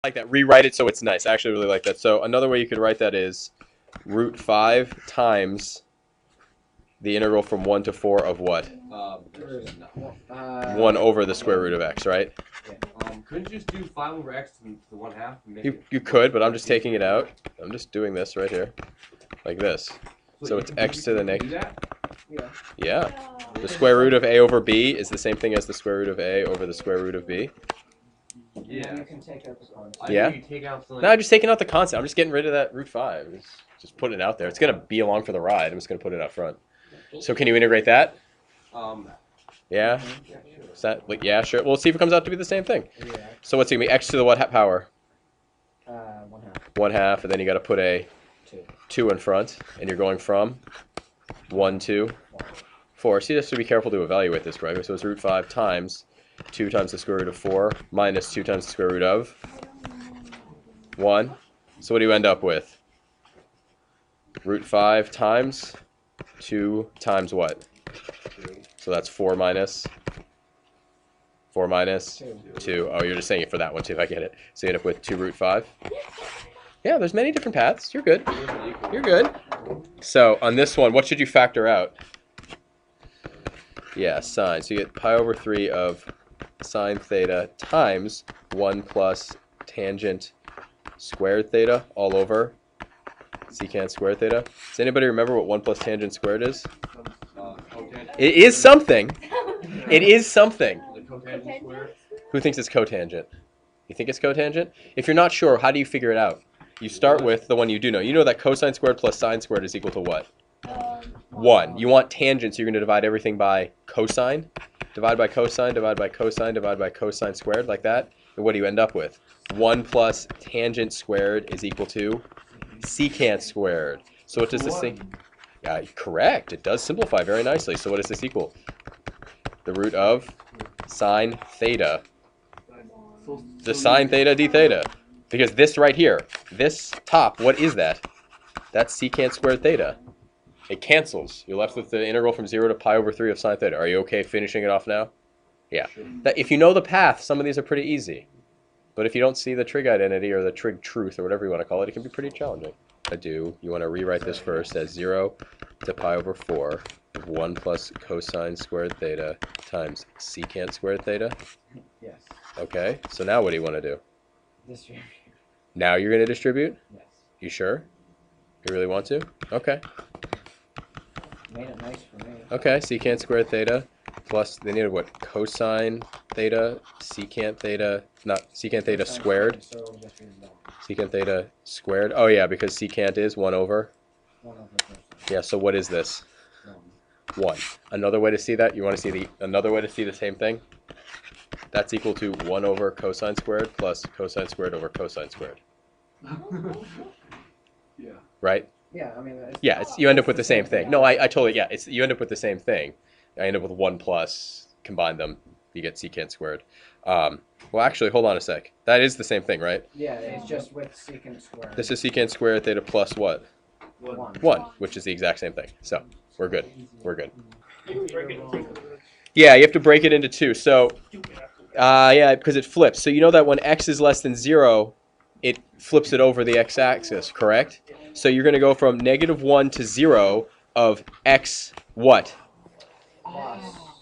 like that. Rewrite it so it's nice. I actually really like that. So another way you could write that is root 5 times the integral from 1 to 4 of what? 1 over the square root of x, right? Couldn't you just do 5 over x to the 1/2? You could, but I'm just taking it out. I'm just doing this right here, like this. So it's x to the negative. Yeah. The square root of a over b is the same thing as the square root of a over the square root of b. Yeah. You can take out the constant. Yeah. No, I'm just taking out the constant. I'm just getting rid of that root 5. Just putting it out there. It's going to be along for the ride. I'm just going to put it out front. So can you integrate that? Yeah? Is that, like, yeah, sure. We'll see if it comes out to be the same thing. So what's it going to be? X to the what power? 1/2. 1/2, and then you got to put a 2 in front, and you're going from 1 to 4. So you just have to be careful to evaluate this correctly. So it's root 5 times 2 times the square root of 4 minus 2 times the square root of 1. So what do you end up with? Root 5 times 2 times what? So that's 4 minus 2. Oh, you're just saying it for that one too, if I get it. So you end up with 2 root 5. Yeah, there's many different paths. You're good. You're good. So on this one, what should you factor out? Yeah, sine. So you get pi over 3 of sine theta times 1 plus tangent squared theta all over secant squared theta. Does anybody remember what 1 plus tangent squared is? It is something. It is something. Who thinks it's cotangent? You think it's cotangent? If you're not sure, how do you figure it out? You start with the one you do know. You know that cosine squared plus sine squared is equal to what? 1. You want tangent, so you're going to divide everything by cosine. Divide by cosine, divide by cosine, divide by cosine squared, like that. And what do you end up with? 1 plus tangent squared is equal to secant squared. So what does this thing? Yeah, correct. It does simplify very nicely. So what does this equal? The root of sine theta. The sine theta d theta. Because this right here, this top, what is that? That's secant squared theta. It cancels. You're left with the integral from 0 to pi over 3 of sine theta. Are you okay finishing it off now? Yeah. That, if you know the path, some of these are pretty easy. But if you don't see the trig identity or the trig truth or whatever you want to call it, it can be pretty challenging. You want to rewrite this first as 0 to pi over 4 of 1 plus cosine squared theta times secant squared theta? Yes. Okay, so now what do you want to do? Distribute. Now you're going to distribute? Yes. You sure? You really want to? Okay. Made it nice for me. Okay, secant squared theta plus, they needed what? Cosine theta, secant theta, not secant theta squared. So it'll just be 1. Secant theta squared. Oh yeah, because secant is 1 over. 1 over cosine. Yeah, so what is this? 1. 1. Another way to see that, you want to see another way to see the same thing? That's equal to 1 over cosine squared plus cosine squared over cosine squared. Yeah. Right? Yeah, I mean. You end up with the same thing. No, I totally, yeah, you end up with the same thing. I end up with 1 plus, combine them, you get secant squared. Well, actually, hold on a sec. That is the same thing, right? Yeah, it's just with secant squared. This is secant squared theta plus what? 1, which is the exact same thing. So, we're good. We're good. Yeah, you have to break it into 2. So, yeah, because it flips. So you know that when x is less than 0, it flips it over the x-axis, correct? So you're going to go from -1 to 0 of x what?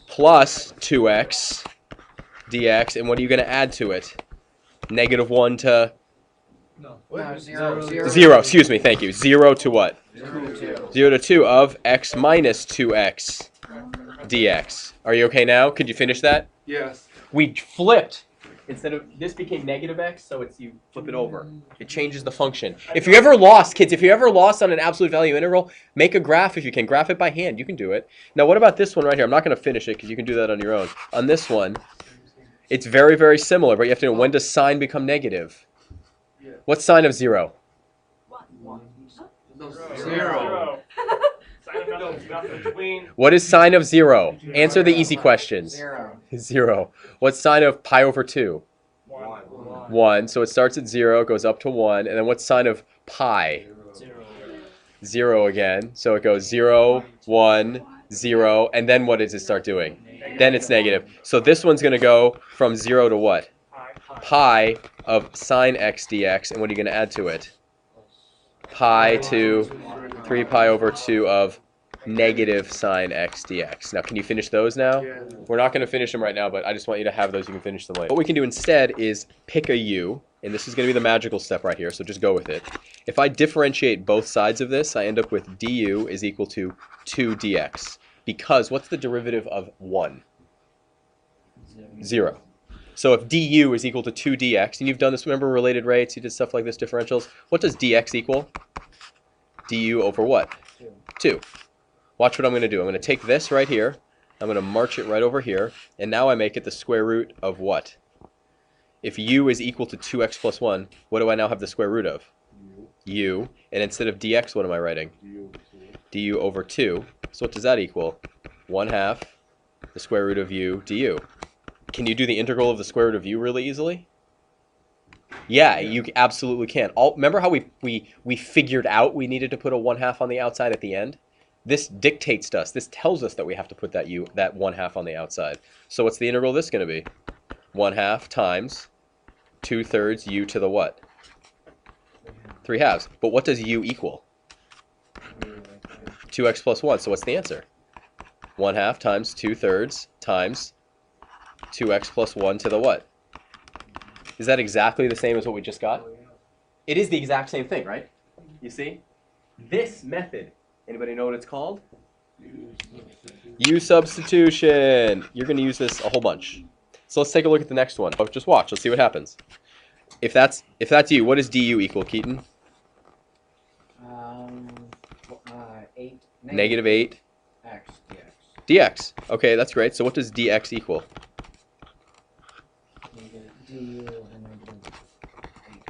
Plus 2x dx. And what are you going to add to it? -1 to... No, 0. 0, excuse me, thank you. 0 to what? 0 to 2. 0 to 2 of x minus 2x dx. Are you okay now? Could you finish that? Yes. We flipped. Instead of, this became -x, so it's, you flip it over. It changes the function. If you ever lost, kids, if you ever lost on an absolute value integral, make a graph if you can. Graph it by hand. You can do it. Now, what about this one right here? I'm not going to finish it because you can do that on your own. On this one, it's very, very similar, but you have to know, when does sine become negative? What's sine of 0? 0. What is sine of 0? Answer the easy questions. 0. 0. What's sine of pi over 2? 1. 1. So it starts at 0, goes up to 1. And then what's sine of pi? 0 again. So it goes 0, 1, 0. And then what does it start doing? Then it's negative. So this one's going to go from 0 to what? pi of sine x dx, and what are you going to add to it? Pi to 3 pi over 2 of negative sine x dx. Now, can you finish those now? Yeah. We're not going to finish them right now, but I just want you to have those. You can finish them later. What we can do instead is pick a u, and this is going to be the magical step right here, so just go with it. If I differentiate both sides of this, I end up with du is equal to 2 dx. Because what's the derivative of 1? 0. So if du is equal to 2 dx, and you've done this, remember related rates, you did stuff like this, differentials. What does dx equal? Du over what? 2. Watch what I'm going to do. I'm going to take this right here, I'm going to march it right over here, and now I make it the square root of what? If u is equal to 2x plus 1, what do I now have the square root of? U. And instead of dx, what am I writing? Du over 2. So what does that equal? 1/2 the square root of u du. Can you do the integral of the square root of u really easily? Yeah, you absolutely can. Remember how we figured out we needed to put a 1/2 on the outside at the end? This dictates to us. This tells us that we have to put that 1/2 on the outside. So what's the integral of this going to be? 1/2 times 2/3 u to the what? 3/2. But what does u equal? 2x plus 1. So what's the answer? 1/2 times 2/3 times 2x plus 1 to the what? Is that exactly the same as what we just got? It is the exact same thing, right? You see? This method, anybody know what it's called? U-substitution. You're going to use this a whole bunch. So let's take a look at the next one. Just watch. Let's see what happens. If that's u, what does du equal, Keaton? 8. Negative 8 X dx. dx. Okay, that's great. So what does dx equal? Du and negative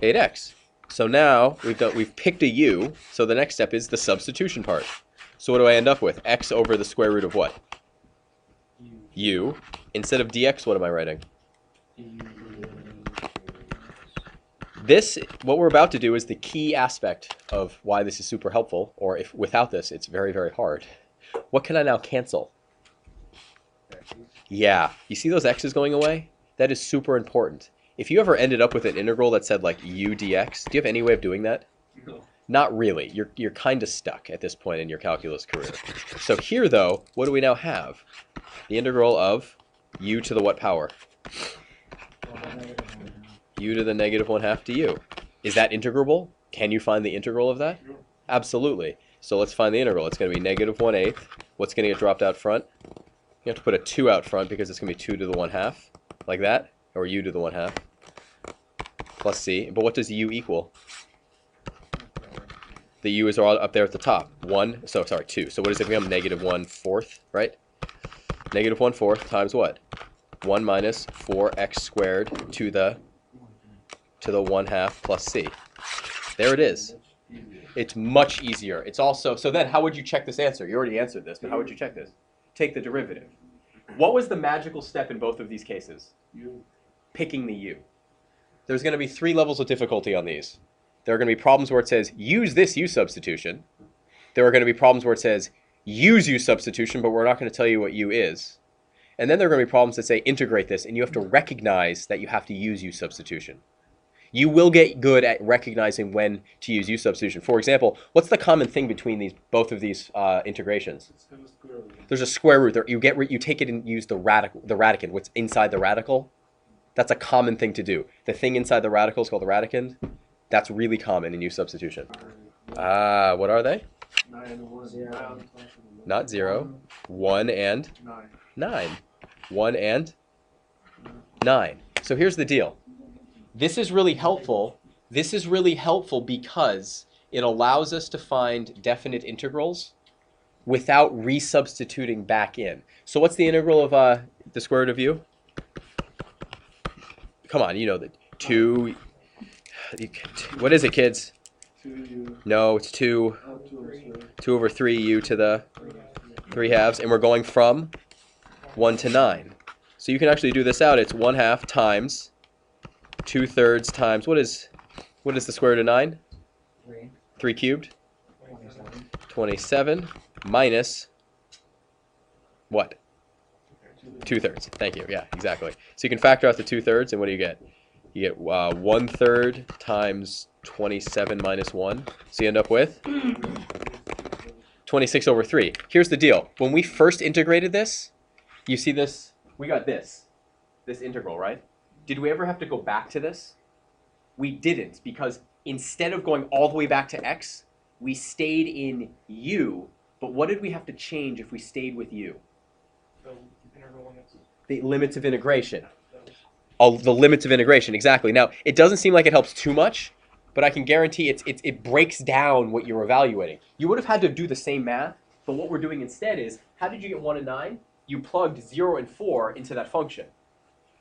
8x. So now we've picked a u. So the next step is the substitution part. So what do I end up with? X over the square root of what? U. Instead of dx, what am I writing? This, what we're about to do, is the key aspect of why this is super helpful, or if without this, it's very, very hard. What can I now cancel? Yeah, you see those x's going away? That is super important. If you ever ended up with an integral that said like u dx, do you have any way of doing that? No. Not really. You're kind of stuck at this point in your calculus career. So here, though, what do we now have? The integral of u to the what power? U to the negative 1/2 du. Is that integrable? Can you find the integral of that? Absolutely. So let's find the integral. It's going to be negative 1/8. What's going to get dropped out front? You have to put a 2 out front because it's going to be 2 to the 1/2, like that, or u to the 1/2, plus c. But what does u equal? The u is all up there at the top. 2. So what does it become? Negative 1/4, right? Negative 1/4 times what? 1 minus 4x squared to the 1/2 plus c. There it is. It's much easier. It's also, so then how would you check this answer? You already answered this, but how would you check this? Take the derivative. What was the magical step in both of these cases? Picking the u. There's going to be 3 levels of difficulty on these. There are going to be problems where it says, use this u-substitution. There are going to be problems where it says, use u-substitution, but we're not going to tell you what u is. And then there are going to be problems that say, integrate this, and you have to recognize that you have to use u-substitution. You will get good at recognizing when to use u-substitution. For example, what's the common thing between both of these integrations? There's a square root. You take it and use the radicand. What's inside the radical? That's a common thing to do. The thing inside the radical is called the radicand. That's really common in u-substitution. What are they? 9 and 1. Not 0. 1 and 9. 1 and 9. So here's the deal. This is really helpful. This is really helpful because it allows us to find definite integrals without resubstituting back in. So what's the integral of the square root of u? Come on, you know that 2. What is it, kids? 2u. No, it's 2. 2 over 3 u to the 3/2, and we're going from 1 to 9. So you can actually do this out. It's 1/2 times 2/3 times, what is the square root of 9? 3. 3 cubed? 27. 27 minus what? 2/3. Thank you. Yeah, exactly. So you can factor out the 2/3, and what do you get? You get 1/3 times 27 minus 1. So you end up with 26 over 3. Here's the deal. When we first integrated this, you see this? We got this integral, right? Did we ever have to go back to this? We didn't, because instead of going all the way back to x, we stayed in u. But what did we have to change if we stayed with u? The limits of integration. The limits of integration, exactly. Now, it doesn't seem like it helps too much, but I can guarantee it breaks down what you're evaluating. You would have had to do the same math, but what we're doing instead is, how did you get 1 and 9? You plugged 0 and 4 into that function.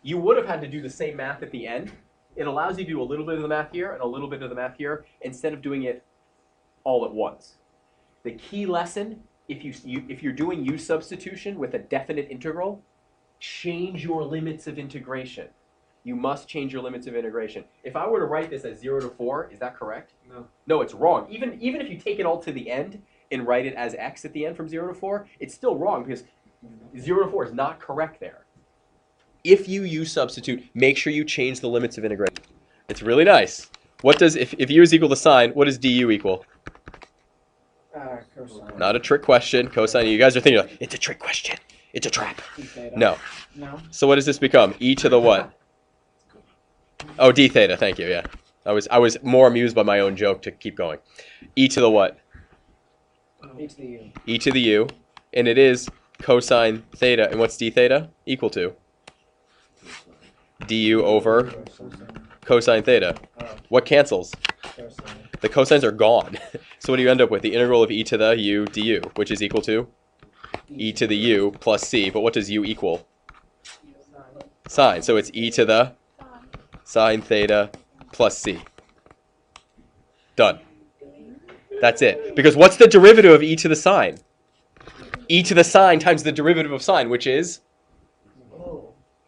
You would have had to do the same math at the end. It allows you to do a little bit of the math here and a little bit of the math here instead of doing it all at once. The key lesson, if you're doing u-substitution with a definite integral, change your limits of integration. You must change your limits of integration. If I were to write this as 0 to 4, is that correct? No. No, it's wrong. Even if you take it all to the end and write it as x at the end from 0 to 4, it's still wrong because 0 to 4 is not correct there. If you u-substitute, make sure you change the limits of integration. It's really nice. What does, if u is equal to sine, what does du equal? Cosine. Not a trick question. Cosine, you guys are thinking, like, it's a trick question. It's a trap. D theta. No. No. So what does this become? E to the what? Oh, d theta. Thank you. Yeah. I was more amused by my own joke to keep going. E to the what? E to the u. E to the u. And it is cosine theta. And what's d theta? Equal to? Du over cosine theta. What cancels? Cosine. The cosines are gone. So what do you end up with? The integral of e to the u du, which is equal to e to the u plus c. But what does u equal? Sine. So it's e to the sine theta plus c. Done. That's it. Because what's the derivative of e to the sine? E to the sine times the derivative of sine, which is?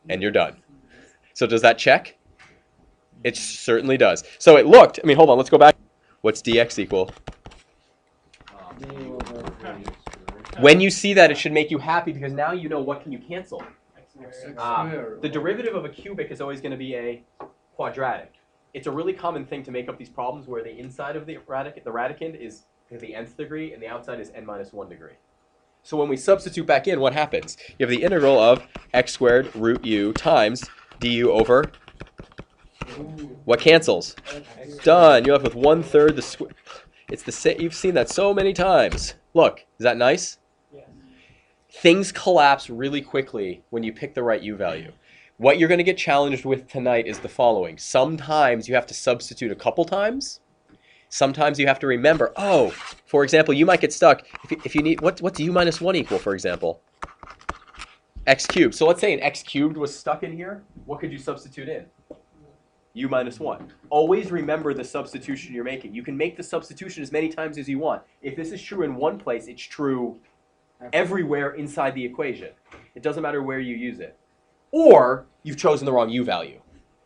And you're done. So does that check? It certainly does. So it looked, hold on, let's go back. What's dx equal? Du over 3. When you see that, it should make you happy because now you know what can you cancel. The derivative of a cubic is always going to be a quadratic. It's a really common thing to make up these problems where the inside of the radicand is the nth degree and the outside is n minus 1 degree. So when we substitute back in, what happens? You have the integral of x squared root u times du over what cancels? Done. You're left with 1/3 the square. It's the same. You've seen that so many times. Look, is that nice? Things collapse really quickly when you pick the right u value. What you're going to get challenged with tonight is the following. Sometimes you have to substitute a couple times. Sometimes you have to remember, oh, for example, you might get stuck. If you need, what's u minus 1 equal, for example? X cubed. So let's say an x cubed was stuck in here. What could you substitute in? U minus 1. Always remember the substitution you're making. You can make the substitution as many times as you want. If this is true in one place, it's true everywhere inside the equation. It doesn't matter where you use it. Or you've chosen the wrong u value.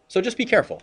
So just be careful.